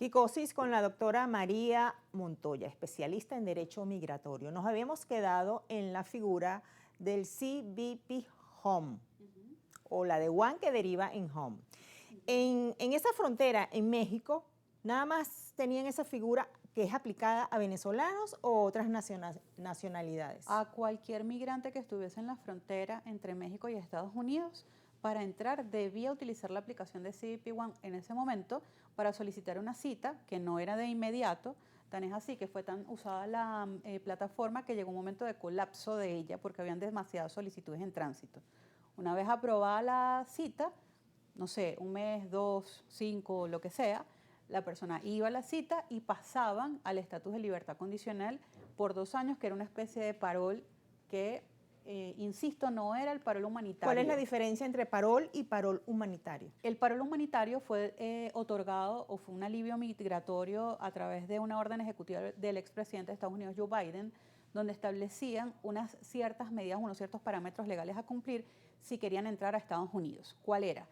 Psicosis con la doctora María Montoya, especialista en Derecho Migratorio. Nos habíamos quedado en la figura del CBP Home, o la de One que deriva en Home. En esa frontera, en México, nada más tenían esa figura que es aplicada a venezolanos o otras nacionalidades. A cualquier migrante que estuviese en la frontera entre México y Estados Unidos, para entrar debía utilizar la aplicación de CBP One en ese momento para solicitar una cita que no era de inmediato. Tan es así que fue tan usada la plataforma que llegó un momento de colapso de ella porque habían demasiadas solicitudes en tránsito. Una vez aprobada la cita, no sé, un mes, 2, 5, lo que sea, la persona iba a la cita y pasaban al estatus de libertad condicional por 2 años, que era una especie de parol que, insisto, no era el parol humanitario. ¿Cuál es la diferencia entre parol y parol humanitario? El parol humanitario fue otorgado o fue un alivio migratorio a través de una orden ejecutiva del expresidente de Estados Unidos, Joe Biden, donde establecían unas ciertas medidas, unos ciertos parámetros legales a cumplir si querían entrar a Estados Unidos. ¿Cuál era?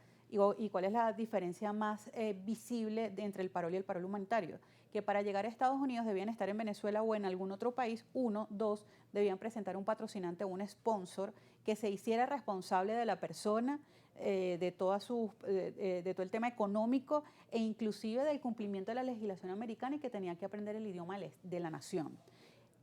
¿Y cuál es la diferencia más visible entre el parol y el parol humanitario? Que para llegar a Estados Unidos debían estar en Venezuela o en algún otro país. 1, 2, debían presentar un patrocinante o un sponsor que se hiciera responsable de la persona, de todo el tema económico e inclusive del cumplimiento de la legislación americana y que tenía que aprender el idioma de la nación.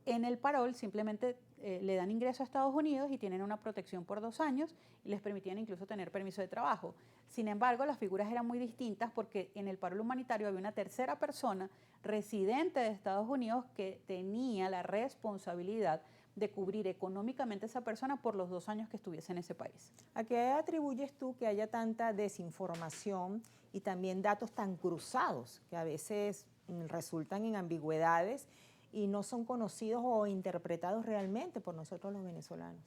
En el parol simplemente le dan ingreso a Estados Unidos y tienen una protección por 2 años y les permitían incluso tener permiso de trabajo. Sin embargo, las figuras eran muy distintas porque en el parol humanitario había una tercera persona residente de Estados Unidos que tenía la responsabilidad de cubrir económicamente a esa persona por los 2 años que estuviese en ese país. ¿A qué atribuyes tú que haya tanta desinformación y también datos tan cruzados que a veces resultan en ambigüedades y no son conocidos o interpretados realmente por nosotros los venezolanos?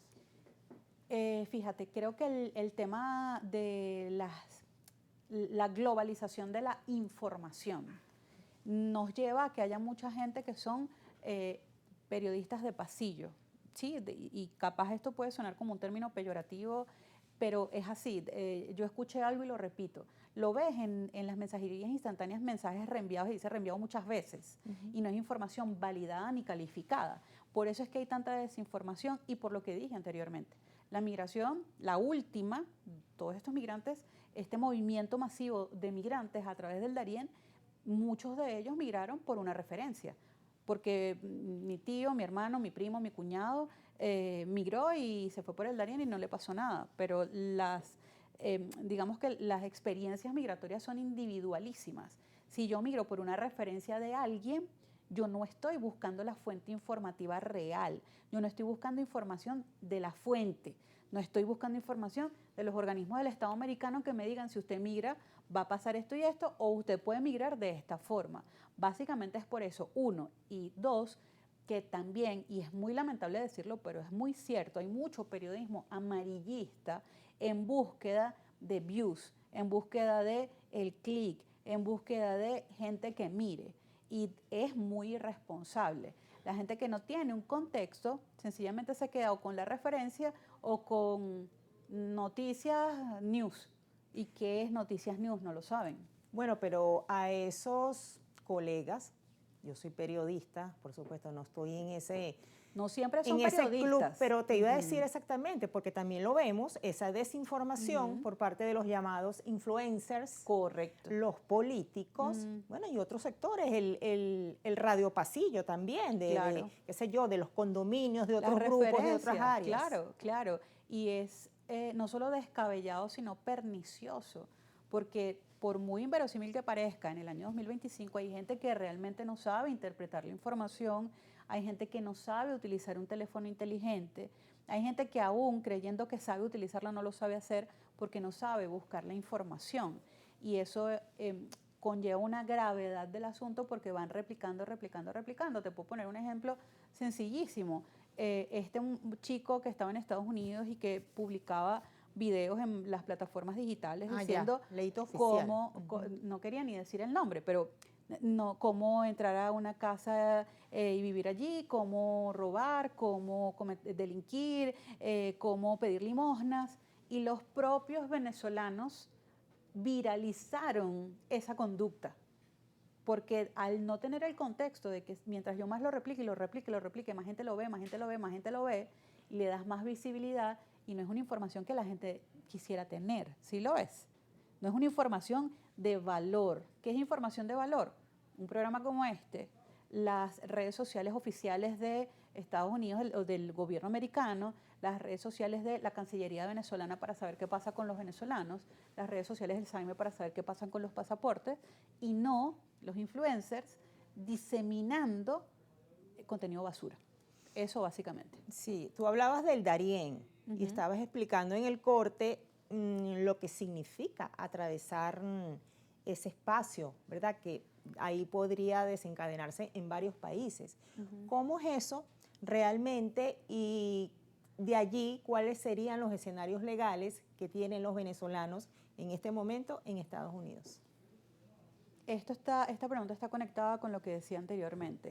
Fíjate, creo que el tema de la globalización de la información nos lleva a que haya mucha gente que son periodistas de pasillo, ¿sí? Y capaz esto puede sonar como un término peyorativo, pero es así. Yo escuché algo y lo repito. Lo ves en las mensajerías instantáneas, mensajes reenviados y dice reenviado muchas veces. Y no es información validada ni calificada. Por eso es que hay tanta desinformación y por lo que dije anteriormente. La migración, la última, todos estos migrantes, este movimiento masivo de migrantes a través del Darién, muchos de ellos migraron por una referencia. Porque mi tío, mi hermano, mi primo, mi cuñado migró y se fue por el Darién y no le pasó nada. Pero digamos que las experiencias migratorias son individualísimas. Si yo migro por una referencia de alguien, yo no estoy buscando la fuente informativa real. Yo no estoy buscando información de la fuente. No estoy buscando información de los organismos del Estado americano que me digan si usted migra va a pasar esto y esto o usted puede migrar de esta forma. Básicamente es por eso, 1. Y 2, que también, y es muy lamentable decirlo, pero es muy cierto, hay mucho periodismo amarillista en búsqueda de views, en búsqueda de el clic, en búsqueda de gente que mire. Y es muy irresponsable. La gente que no tiene un contexto sencillamente se queda o con la referencia o con noticias news. ¿Y qué es noticias news? No lo saben. Bueno, pero a esos colegas, yo soy periodista, por supuesto, no estoy en ese... No siempre en son ese club, periodistas. pero te iba a decir exactamente, porque también lo vemos, esa desinformación por parte de los llamados influencers, Correcto. los políticos, bueno, y otros sectores, el radio pasillo también, Claro. qué sé yo, de los condominios, de otros Las grupos, de otras referencias, áreas. claro, claro. Y es no solo descabellado, sino pernicioso, porque por muy inverosímil que parezca, en el año 2025 hay gente que realmente no sabe interpretar la información, hay gente que no sabe utilizar un teléfono inteligente, hay gente que aún creyendo que sabe utilizarlo no lo sabe hacer porque no sabe buscar la información. Y eso conlleva una gravedad del asunto porque van replicando, replicando, replicando. Te puedo poner un ejemplo sencillísimo. Un chico que estaba en Estados Unidos y que publicaba videos en las plataformas digitales diciendo cómo, no quería ni decir el nombre, pero no, cómo entrar a una casa y vivir allí, cómo robar, cómo delinquir, cómo pedir limosnas. Y los propios venezolanos viralizaron esa conducta. Porque al no tener el contexto de que mientras yo más lo replique y lo replique, lo replique, más gente lo ve, más gente lo ve, más gente lo ve, y le das más visibilidad y no es una información que la gente quisiera tener, ¿sí lo es? No es una información de valor. ¿Qué es información de valor? Un programa como este, las redes sociales oficiales de Estados Unidos o del gobierno americano, las redes sociales de la Cancillería venezolana para saber qué pasa con los venezolanos, las redes sociales del SAIME para saber qué pasa con los pasaportes, y no los influencers diseminando contenido basura. Eso básicamente. Sí, tú hablabas del Darién y estabas explicando en el corte lo que significa atravesar ese espacio, ¿verdad? Que ahí podría desencadenarse en varios países. ¿Cómo es eso realmente y de allí cuáles serían los escenarios legales que tienen los venezolanos en este momento en Estados Unidos? Esta pregunta está conectada con lo que decía anteriormente.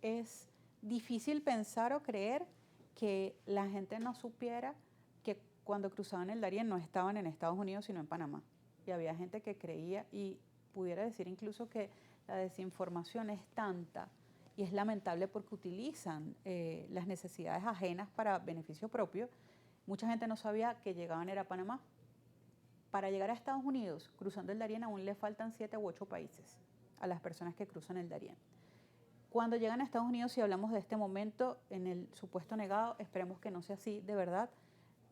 Es difícil pensar o creer que la gente no supiera que cuando cruzaban el Darién no estaban en Estados Unidos sino en Panamá. Y había gente que creía y pudiera decir incluso que la desinformación es tanta y es lamentable porque utilizan las necesidades ajenas para beneficio propio. Mucha gente no sabía que llegaban era a Panamá. Para llegar a Estados Unidos, cruzando el Darién, aún le faltan 7 u 8 países a las personas que cruzan el Darién. Cuando llegan a Estados Unidos, si hablamos de este momento, en el supuesto negado, esperemos que no sea así, de verdad,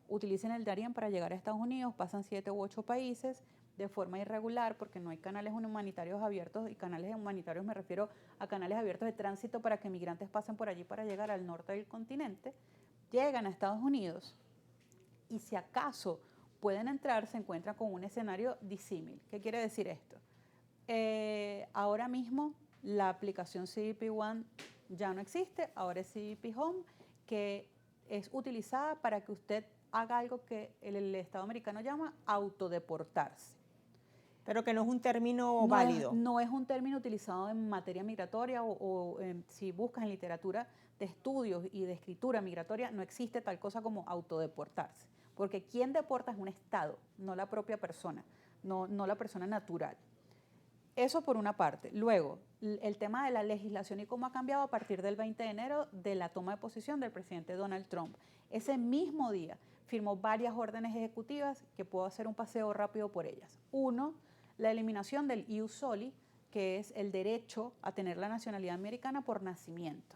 utilicen el Darién para llegar a Estados Unidos, pasan 7 u 8 países de forma irregular porque no hay canales humanitarios abiertos, y canales humanitarios me refiero a canales abiertos de tránsito para que migrantes pasen por allí para llegar al norte del continente, llegan a Estados Unidos y si acaso pueden entrar, se encuentran con un escenario disímil. ¿Qué quiere decir esto? Ahora mismo la aplicación CBP One ya no existe, ahora es CBP Home, que es utilizada para que usted haga algo que el Estado americano llama autodeportarse. Pero que no es un término válido. No es un término utilizado en materia migratoria o si buscas en literatura de estudios y de escritura migratoria, no existe tal cosa como autodeportarse. Porque quien deporta es un Estado, no la propia persona, no la persona natural. Eso por una parte. Luego, el tema de la legislación y cómo ha cambiado a partir del 20 de enero de la toma de posición del presidente Donald Trump. Ese mismo día firmó varias órdenes ejecutivas que puedo hacer un paseo rápido por ellas. Uno, la eliminación del ius soli, que es el derecho a tener la nacionalidad americana por nacimiento.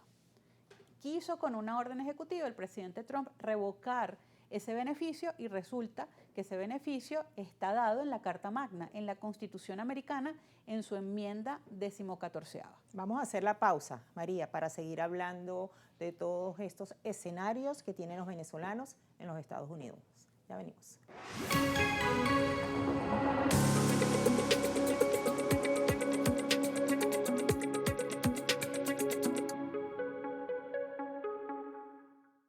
Quiso con una orden ejecutiva el presidente Trump revocar ese beneficio y resulta que ese beneficio está dado en la Carta Magna, en la Constitución americana, en su enmienda 14ª. Vamos a hacer la pausa, María, para seguir hablando de todos estos escenarios que tienen los venezolanos en los Estados Unidos. Ya venimos.